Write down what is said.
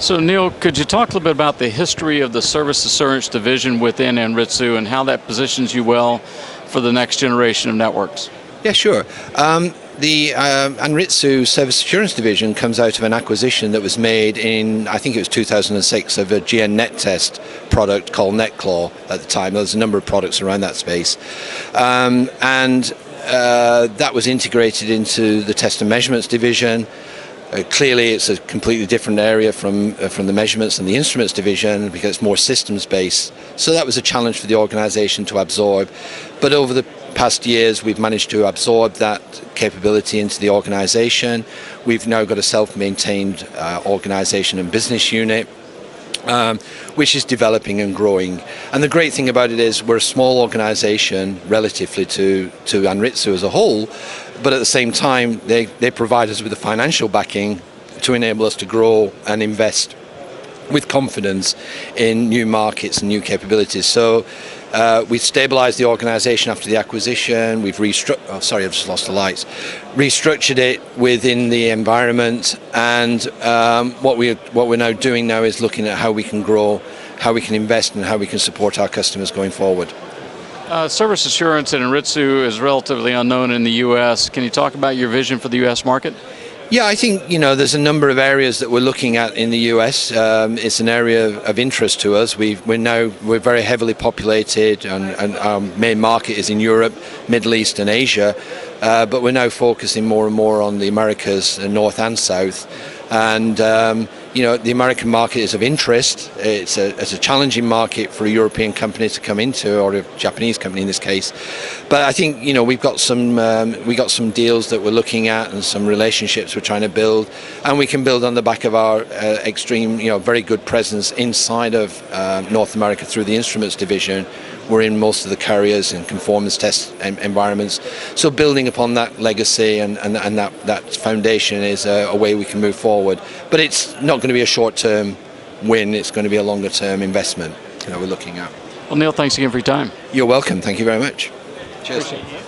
So Neil, could you talk a little bit about the history of the service assurance division within Anritsu and how that positions you well for the next generation of networks? Yeah, sure. The Anritsu Service Assurance Division comes out of an acquisition that was made in, I think it was 2006, of a GN Net Test product called NetClaw at the time. There was a number of products around that space. That was integrated into the Test and Measurements Division. Clearly, it's a completely different area from the Measurements and the Instruments Division because it's more systems-based. So that was a challenge for the organization to absorb. But over the past years, we've managed to absorb that capability into the organization. We've now got a self-maintained organization and business unit, which is developing and growing. And the great thing about it is we're a small organization relatively to Anritsu as a whole, but at the same time, they provide us with the financial backing to enable us to grow and invest with confidence in new markets and new capabilities. So we've stabilized the organization after the acquisition. We've restructured it within the environment, and what we're now doing now is looking at how we can grow, how we can invest, and how we can support our customers going forward. Service assurance at Anritsu is relatively unknown in the U.S. Can you talk about your vision for the U.S. market? Yeah, I think there's a number of areas that we're looking at in the US. It's an area of interest to us. We're very heavily populated, and our main market is in Europe, Middle East, and Asia. But we're now focusing more and more on the Americas, North and South. And the American market is of interest. It's a challenging market for a European company to come into, or a Japanese company in this case. But I think we've got some deals that we're looking at and some relationships we're trying to build, and we can build on the back of our very good presence inside of North America through the Instruments Division. We're in most of the carriers and conformance test environments. So building upon that legacy and that foundation is a way we can move forward. But it's not going to be a short-term win. It's going to be a longer-term investment we're looking at. Well, Neil, thanks again for your time. You're welcome. Thank you very much. Cheers. Appreciate it.